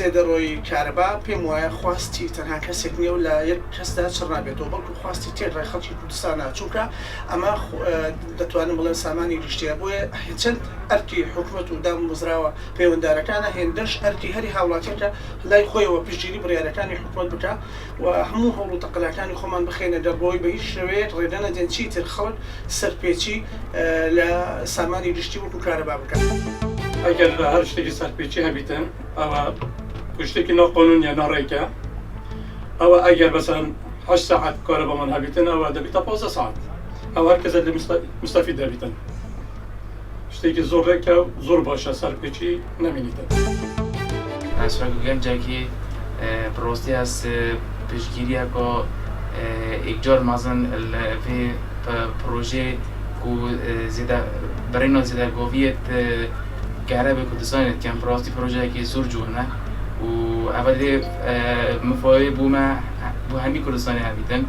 تێدەڕۆی کارەبا پێم وایە خواستی تەنها کەسێک نییە و لە یەک کەسدا چڕنابێتەوە بەڵکو خواستی تێڕای خەڵکی کوردستانە چونکە ئەمە دەتوانم بڵێن سامانی گشتیە بۆیە چەند ئەرکی حکوومەت و دام وزراوە پەیوەنددارەکانە هێندەش ئەرکی هەری هاوڵاتیەکە لای خۆیەوە پشتگیری بڕیارەکانی حکوومەت بکە و هەموو هەوڵ و تەقەلاکانی خۆمان بخێنە دەربەوەی بە هیچ شێوەیەک ڕێدەنە دێن چیتر خەڵک سەرپێچی لە سامانی گشتی وەکو کارەبا بکەن. ئەگەر هەر شتێکی سەرپێچی هەبیتن ئەوە شتێکی ناقانونیە ناڕێکە ئەوە ئەگەر بەسەن 8 ساعت کارەبامان هەبیتن ئەوە دەبیتە 15 ساعت ئەوە هەر کەسە لە مستەفید دەبیتن شتێکی زۆر ڕێکە و زۆر باشە سەرپێچی نەمینیتن. ئەسفەر گەنجێکی پرۆستی هەست پشتگیریە کۆ ئیکجار مازن في پروژه کو زیاده برای نو زیاده گویت کاربر کردستان کم پراستی پروژه که زور جونه و اولی مفاهیم بوم همین کردستانی همیتن.